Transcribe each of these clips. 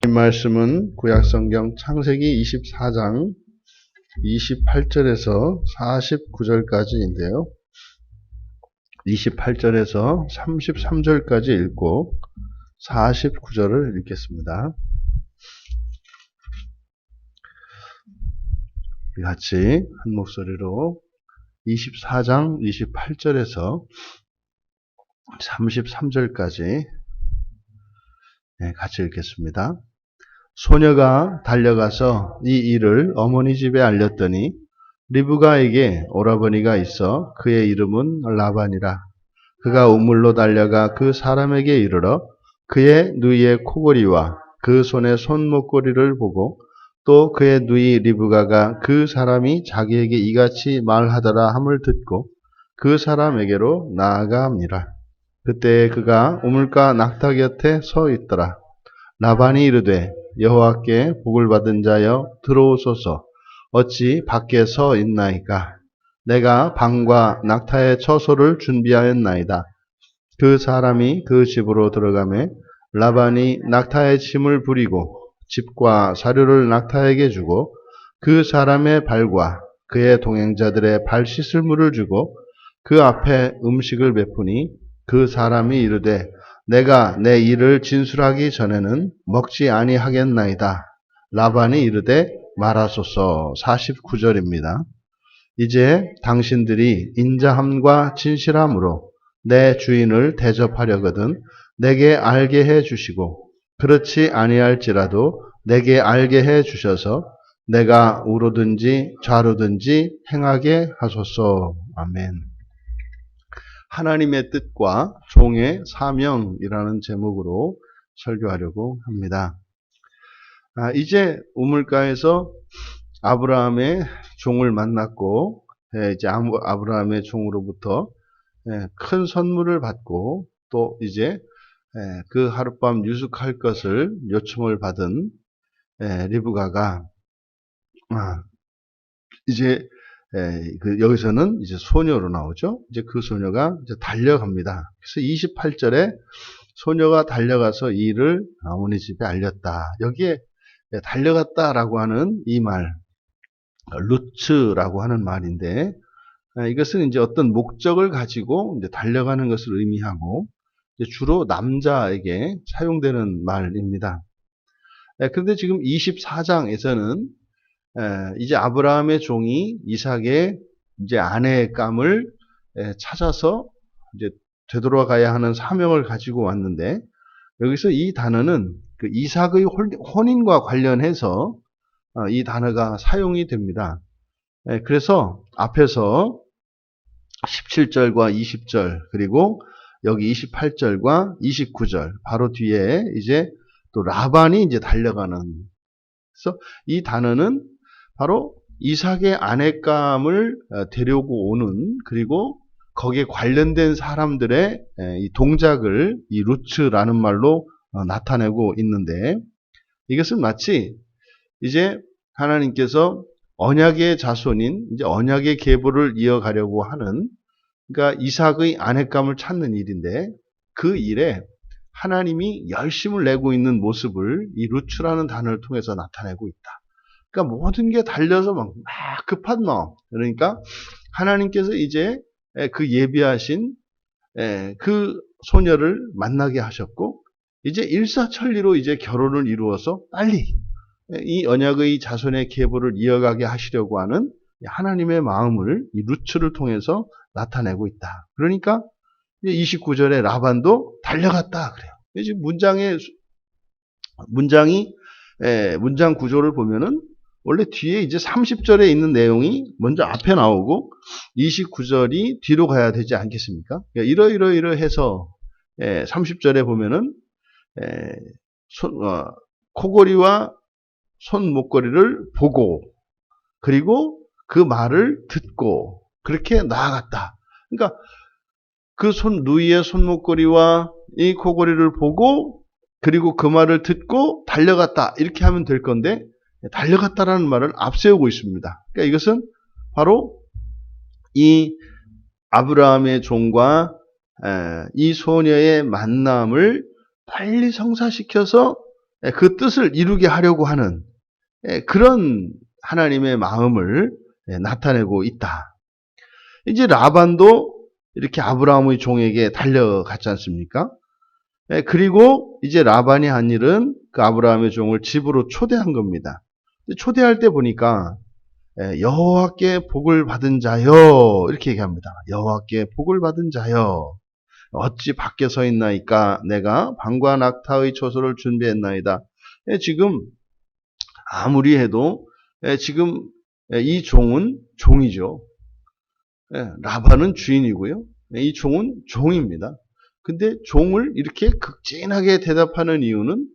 이 말씀은 구약성경 창세기 24장 28절에서 49절까지인데요. 28절에서 33절까지 읽고 49절을 읽겠습니다. 같이 한 목소리로 24장 28절에서 33절까지 같이 읽겠습니다. 소녀가 달려가서 이 일을 어머니 집에 알렸더니 리브가에게 오라버니가 있어 그의 이름은 라반이라. 그가 우물로 달려가 그 사람에게 이르러 그의 누이의 코골이와 그 손의 손목걸이를 보고 또 그의 누이 리브가가 그 사람이 자기에게 이같이 말하더라 함을 듣고 그 사람에게로 나아가니라. 그때 그가 우물가 낙타 곁에 서 있더라. 라반이 이르되 여호와께 복을 받은 자여 들어오소서. 어찌 밖에 서 있나이까? 내가 방과 낙타의 처소를 준비하였나이다. 그 사람이 그 집으로 들어가매 라반이 낙타의 짐을 부리고 집과 사료를 낙타에게 주고 그 사람의 발과 그의 동행자들의 발 씻을 물을 주고 그 앞에 음식을 베푸니 그 사람이 이르되 내가 내 일을 진술하기 전에는 먹지 아니하겠나이다. 라반이 이르되 말하소서. 49절입니다. 이제 당신들이 인자함과 진실함으로 내 주인을 대접하려거든 내게 알게 해 주시고 그렇지 아니할지라도 내게 알게 해 주셔서 내가 우로든지 좌로든지 행하게 하소서. 아멘. 하나님의 뜻과 종의 사명이라는 제목으로 설교하려고 합니다. 이제 우물가에서 아브라함의 종을 만났고 이제 아브라함의 종으로부터 큰 선물을 받고 또 이제 그 하룻밤 유숙할 것을 요청을 받은 리브가가 이제 여기서는 이제 소녀로 나오죠. 이제 그 소녀가 이제 달려갑니다. 그래서 28절에 소녀가 달려가서 이 일을 어머니 집에 알렸다. 여기에 달려갔다라고 하는 이 말, 루츠라고 하는 말인데, 이것은 이제 어떤 목적을 가지고 이제 달려가는 것을 의미하고, 이제 주로 남자에게 사용되는 말입니다. 그런데 지금 24장에서는 이제 아브라함의 종이 이삭의 이제 아내의 감을 찾아서 이제 되돌아가야 하는 사명을 가지고 왔는데 여기서 이 단어는 그 이삭의 혼인과 관련해서 이 단어가 사용이 됩니다. 그래서 앞에서 17절과 20절 그리고 여기 28절과 29절 바로 뒤에 이제 또 라반이 이제 달려가는 그래서 이 단어는 바로 이삭의 아내감을 데려오고 오는 그리고 거기에 관련된 사람들의 이 동작을 이 루츠라는 말로 나타내고 있는데 이것은 마치 이제 하나님께서 언약의 자손인 이제 언약의 계보를 이어가려고 하는 그러니까 이삭의 아내감을 찾는 일인데 그 일에 하나님이 열심을 내고 있는 모습을 이 루츠라는 단어를 통해서 나타내고 있다. 그러니까 모든 게 달려서 막 급한 마음. 그러니까 하나님께서 이제 그 예비하신 그 소녀를 만나게 하셨고 이제 일사천리로 이제 결혼을 이루어서 빨리 이 언약의 자손의 계보를 이어가게 하시려고 하는 하나님의 마음을 이 루츠를 통해서 나타내고 있다. 그러니까 29절에 라반도 달려갔다 그래요. 지금 문장 구조를 보면은 원래 뒤에 이제 30절에 있는 내용이 먼저 앞에 나오고 29절이 뒤로 가야 되지 않겠습니까? 이러해서 30절에 보면은 코골이와 손 목걸이를 보고 그리고 그 말을 듣고 그렇게 나아갔다. 그러니까 그 누이의 손목걸이와 이 코골이를 보고 그리고 그 말을 듣고 달려갔다 이렇게 하면 될 건데 달려갔다라는 말을 앞세우고 있습니다. 그러니까 이것은 바로 이 아브라함의 종과 이 소녀의 만남을 빨리 성사시켜서 그 뜻을 이루게 하려고 하는 그런 하나님의 마음을 나타내고 있다. 이제 라반도 이렇게 아브라함의 종에게 달려갔지 않습니까? 그리고 이제 라반이 한 일은 그 아브라함의 종을 집으로 초대한 겁니다. 초대할 때 보니까 여호와께 복을 받은 자여 이렇게 얘기합니다. 여호와께 복을 받은 자여 어찌 밖에 서 있나이까 내가 방과 낙타의 초소를 준비했나이다. 지금 아무리 해도 지금 이 종은 종이죠. 라반은 주인이고요. 이 종은 종입니다. 근데 종을 이렇게 극진하게 대답하는 이유는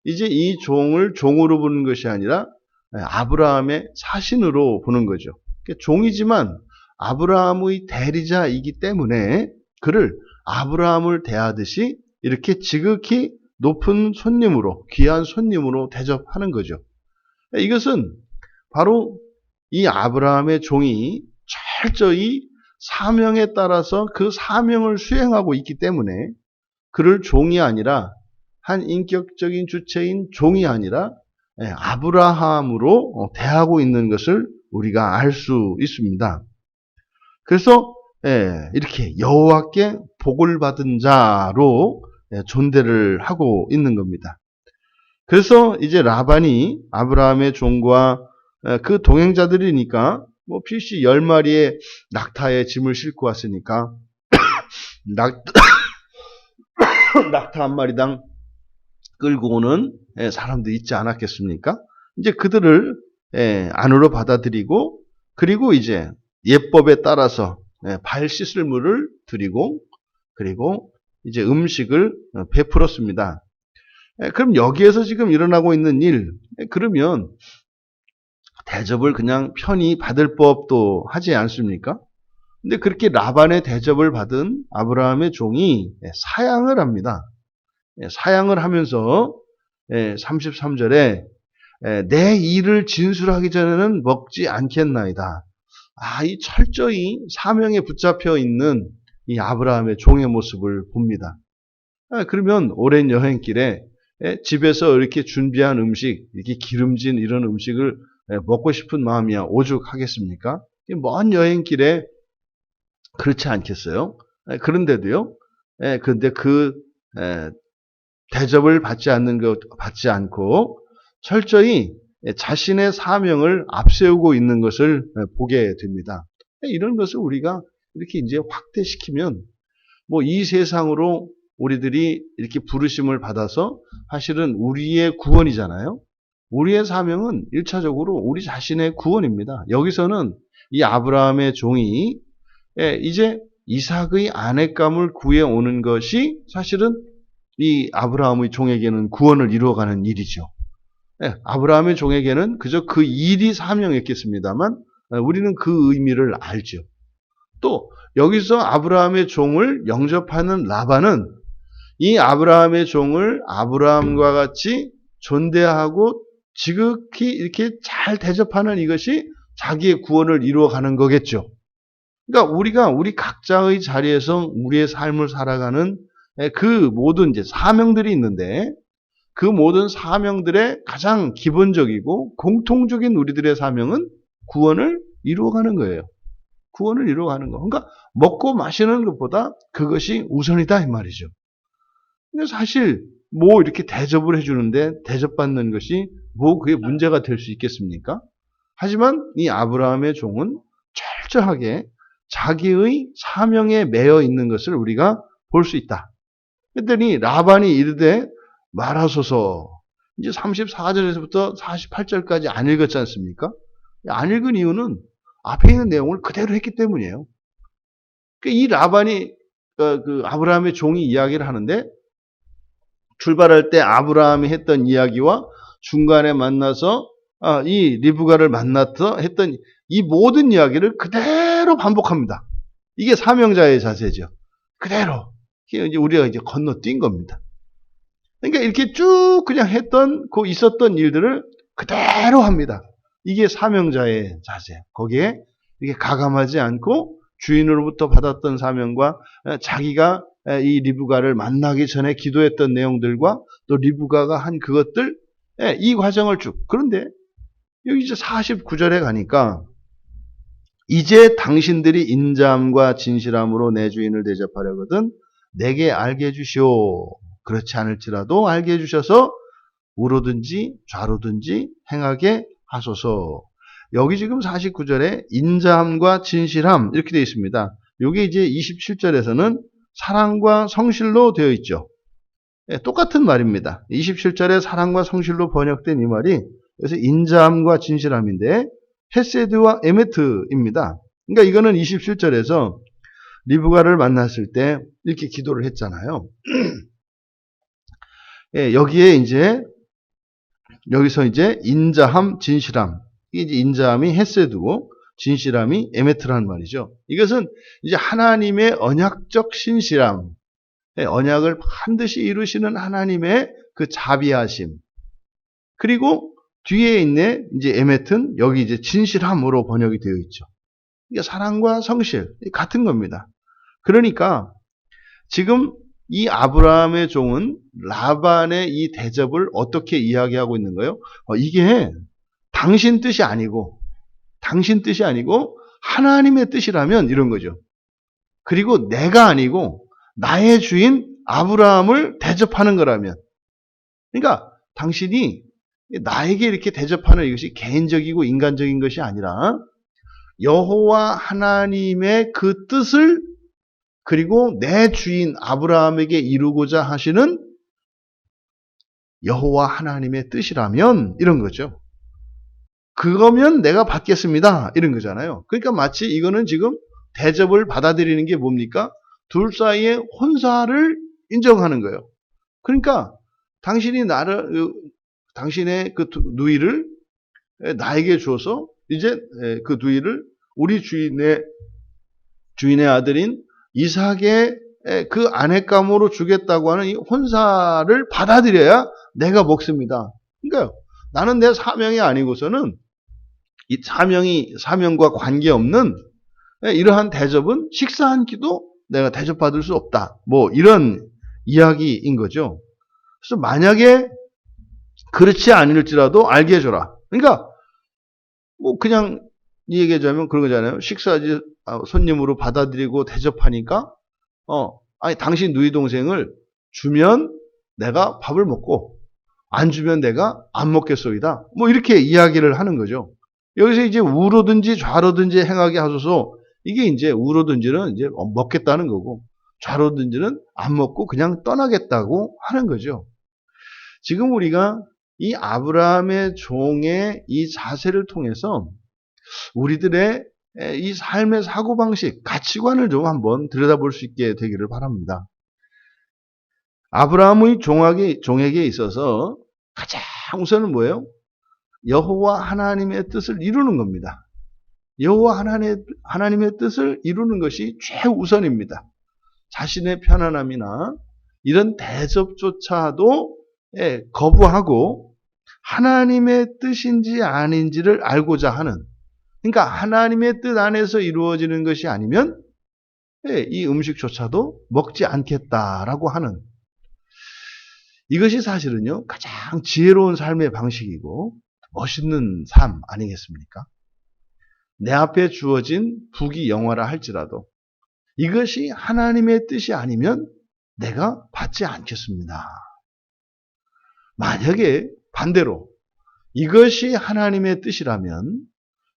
이제 이 종을 종으로 보는 것이 아니라 아브라함의 사신으로 보는 거죠. 종이지만 아브라함의 대리자이기 때문에 그를 아브라함을 대하듯이 이렇게 지극히 높은 손님으로, 귀한 손님으로 대접하는 거죠. 이것은 바로 이 아브라함의 종이 철저히 사명에 따라서 그 사명을 수행하고 있기 때문에 그를 종이 아니라 한 인격적인 주체인 종이 아니라 아브라함으로 대하고 있는 것을 우리가 알 수 있습니다. 그래서 이렇게 여호와께 복을 받은 자로 존대를 하고 있는 겁니다. 그래서 이제 라반이 아브라함의 종과 그 동행자들이니까 뭐 필시 10마리의 낙타에 짐을 싣고 왔으니까 낙타 한 마리당 끌고 오는 사람도 있지 않았겠습니까? 이제 그들을 안으로 받아들이고 그리고 이제 예법에 따라서 발 씻을 물을 드리고 그리고 이제 음식을 베풀었습니다. 그럼 여기에서 지금 일어나고 있는 일, 그러면 대접을 그냥 편히 받을 법도 하지 않습니까? 근데 그렇게 라반의 대접을 받은 아브라함의 종이 사양을 합니다. 사양을 하면서 33절에 내 일을 진술하기 전에는 먹지 않겠나이다. 이 철저히 사명에 붙잡혀 있는 이 아브라함의 종의 모습을 봅니다. 그러면 오랜 여행길에 집에서 이렇게 준비한 음식, 이렇게 기름진 이런 음식을 먹고 싶은 마음이야 오죽하겠습니까? 먼 여행길에 그렇지 않겠어요? 그런데도요. 그런데 그 대접을 받지 않고 철저히 자신의 사명을 앞세우고 있는 것을 보게 됩니다. 이런 것을 우리가 이렇게 이제 확대시키면 뭐 이 세상으로 우리들이 이렇게 부르심을 받아서 사실은 우리의 구원이잖아요. 우리의 사명은 1차적으로 우리 자신의 구원입니다. 여기서는 이 아브라함의 종이 이제 이삭의 아내감을 구해오는 것이 사실은 이 아브라함의 종에게는 구원을 이루어가는 일이죠. 아브라함의 종에게는 그저 그 일이 사명이었겠습니다만 우리는 그 의미를 알죠. 또 여기서 아브라함의 종을 영접하는 라반은 이 아브라함의 종을 아브라함과 같이 존대하고 지극히 이렇게 잘 대접하는 이것이 자기의 구원을 이루어가는 거겠죠. 그러니까 우리가 우리 각자의 자리에서 우리의 삶을 살아가는 그 모든 이제 사명들이 있는데 그 모든 사명들의 가장 기본적이고 공통적인 우리들의 사명은 구원을 이루어가는 거예요. 구원을 이루어가는 거. 그러니까 먹고 마시는 것보다 그것이 우선이다 이 말이죠. 근데 사실 뭐 이렇게 대접을 해주는데 대접받는 것이 뭐 그게 문제가 될 수 있겠습니까? 하지만 이 아브라함의 종은 철저하게 자기의 사명에 매여 있는 것을 우리가 볼 수 있다. 그랬더니 라반이 이르되 말하소서. 이제 34절에서부터 48절까지 안 읽었지 않습니까? 안 읽은 이유는 앞에 있는 내용을 그대로 했기 때문이에요. 이 라반이 그 아브라함의 종이 이야기를 하는데 출발할 때 아브라함이 했던 이야기와 중간에 만나서 이 리브가를 만나서 했던 이 모든 이야기를 그대로 반복합니다. 이게 사명자의 자세죠. 그대로. 이제 우리가 이제 건너뛴 겁니다. 그러니까 이렇게 쭉 그냥 했던 그 있었던 일들을 그대로 합니다. 이게 사명자의 자세. 거기에 이게 가감하지 않고 주인으로부터 받았던 사명과 자기가 이 리브가를 만나기 전에 기도했던 내용들과 또 리브가가 한 그것들 예, 이 과정을 쭉. 그런데 여기 이제 49절에 가니까 이제 당신들이 인자함과 진실함으로 내 주인을 대접하려거든 내게 알게 해주시오. 그렇지 않을지라도 알게 해주셔서 우로든지 좌로든지 행하게 하소서. 여기 지금 49절에 인자함과 진실함 이렇게 되어 있습니다. 여기 이제 27절에서는 사랑과 성실로 되어 있죠. 예, 똑같은 말입니다. 27절에 사랑과 성실로 번역된 이 말이 그래서 인자함과 진실함인데 헤세드와 에메트입니다. 그러니까 이거는 27절에서 리브가를 만났을 때 이렇게 기도를 했잖아요. 예, 여기서 이제 인자함, 진실함. 이게 이제 인자함이 헤세드고 진실함이 에메트라는 말이죠. 이것은 이제 하나님의 언약적 신실함, 예, 언약을 반드시 이루시는 하나님의 그 자비하심. 그리고 뒤에 있는 이제 에메트는 여기 이제 진실함으로 번역이 되어 있죠. 이게 사랑과 성실 같은 겁니다. 그러니까 지금 이 아브라함의 종은 라반의 이 대접을 어떻게 이야기하고 있는 거예요? 이게 당신 뜻이 아니고 하나님의 뜻이라면 이런 거죠. 그리고 내가 아니고 나의 주인 아브라함을 대접하는 거라면, 그러니까 당신이 나에게 이렇게 대접하는 이것이 개인적이고 인간적인 것이 아니라 여호와 하나님의 그 뜻을 그리고 내 주인 아브라함에게 이루고자 하시는 여호와 하나님의 뜻이라면 이런 거죠. 그거면 내가 받겠습니다. 이런 거잖아요. 그러니까 마치 이거는 지금 대접을 받아들이는 게 뭡니까? 둘 사이의 혼사를 인정하는 거예요. 그러니까 당신의 그 누이를 나에게 줘서 이제 그 누이를 우리 주인의 아들인 이삭의 그 아내감으로 주겠다고 하는 이 혼사를 받아들여야 내가 먹습니다. 그러니까 나는 내 사명이 아니고서는 이 사명과 관계없는 이러한 대접은 식사 한 끼도 내가 대접받을 수 없다. 뭐 이런 이야기인 거죠. 그래서 만약에 그렇지 않을지라도 알게 해줘라. 그러니까 뭐 그냥 이 얘기하자면 그런 거잖아요. 식사지 손님으로 받아들이고 대접하니까 아니 당신 누이 동생을 주면 내가 밥을 먹고 안 주면 내가 안 먹겠소이다. 뭐 이렇게 이야기를 하는 거죠. 여기서 이제 우로든지 좌로든지 행하게 하소서. 이게 이제 우로든지는 이제 먹겠다는 거고 좌로든지는 안 먹고 그냥 떠나겠다고 하는 거죠. 지금 우리가 이 아브라함의 종의 이 자세를 통해서 우리들의 이 삶의 사고방식, 가치관을 좀 한번 들여다볼 수 있게 되기를 바랍니다. 아브라함의 종에게 있어서 가장 우선은 뭐예요? 여호와 하나님의 뜻을 이루는 겁니다. 여호와 하나님의 뜻을 이루는 것이 최우선입니다. 자신의 편안함이나 이런 대접조차도 거부하고 하나님의 뜻인지 아닌지를 알고자 하는, 그러니까 하나님의 뜻 안에서 이루어지는 것이 아니면 이 음식조차도 먹지 않겠다라고 하는, 이것이 사실은요 가장 지혜로운 삶의 방식이고 멋있는 삶 아니겠습니까? 내 앞에 주어진 북이 영화라 할지라도 이것이 하나님의 뜻이 아니면 내가 받지 않겠습니다. 만약에 반대로 이것이 하나님의 뜻이라면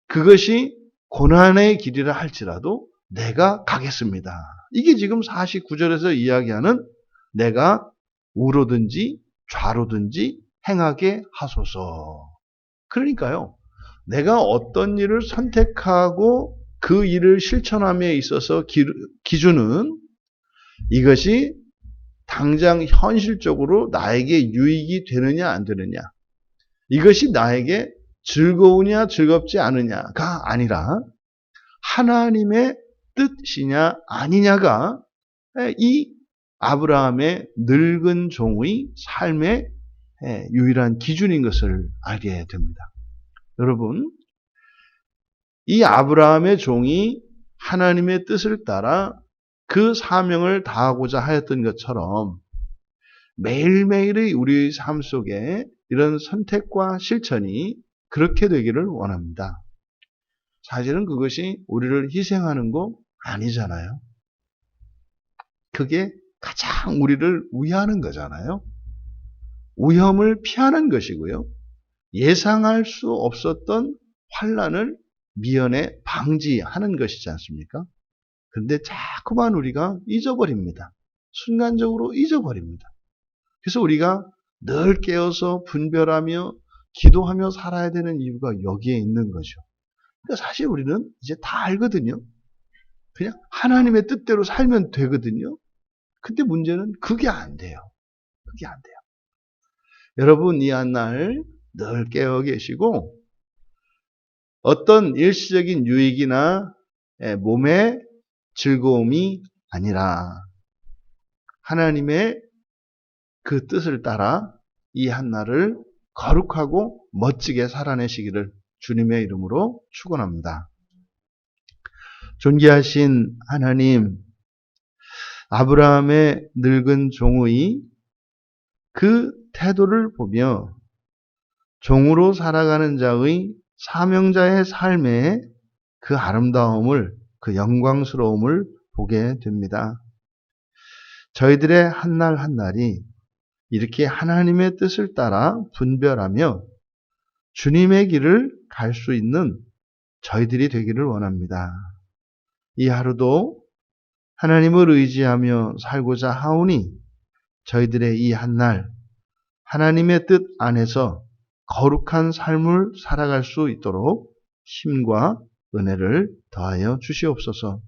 그것이 고난의 길이라 할지라도 내가 가겠습니다. 이게 지금 49절에서 이야기하는 내가 우로든지 좌로든지 행하게 하소서. 그러니까요, 내가 어떤 일을 선택하고 그 일을 실천함에 있어서 기준은 이것이 당장 현실적으로 나에게 유익이 되느냐 안 되느냐, 이것이 나에게 즐거우냐 즐겁지 않으냐가 아니라 하나님의 뜻이냐 아니냐가 이 아브라함의 늙은 종의 삶의 유일한 기준인 것을 알게 됩니다. 여러분, 이 아브라함의 종이 하나님의 뜻을 따라 그 사명을 다하고자 하였던 것처럼 매일매일의 우리의 삶 속에 이런 선택과 실천이 그렇게 되기를 원합니다. 사실은 그것이 우리를 희생하는 거 아니잖아요. 그게 가장 우리를 위하는 거잖아요. 위험을 피하는 것이고요. 예상할 수 없었던 환난을 미연에 방지하는 것이지 않습니까? 근데 자꾸만 우리가 잊어버립니다. 순간적으로 잊어버립니다. 그래서 우리가 늘 깨어서 분별하며 기도하며 살아야 되는 이유가 여기에 있는 거죠. 그러니까 사실 우리는 이제 다 알거든요. 그냥 하나님의 뜻대로 살면 되거든요. 근데 문제는 그게 안 돼요. 그게 안 돼요. 여러분 이 한날 늘 깨어 계시고 어떤 일시적인 유익이나 몸의 즐거움이 아니라 하나님의 그 뜻을 따라 이 한날을 거룩하고 멋지게 살아내시기를 주님의 이름으로 축원합니다. 존귀하신 하나님, 아브라함의 늙은 종의 그 태도를 보며 종으로 살아가는 자의 사명자의 삶의 그 아름다움을, 그 영광스러움을 보게 됩니다. 저희들의 한날 한날이 이렇게 하나님의 뜻을 따라 분별하며 주님의 길을 갈 수 있는 저희들이 되기를 원합니다. 이 하루도 하나님을 의지하며 살고자 하오니 저희들의 이 한날 하나님의 뜻 안에서 거룩한 삶을 살아갈 수 있도록 힘과 은혜를 더하여 주시옵소서.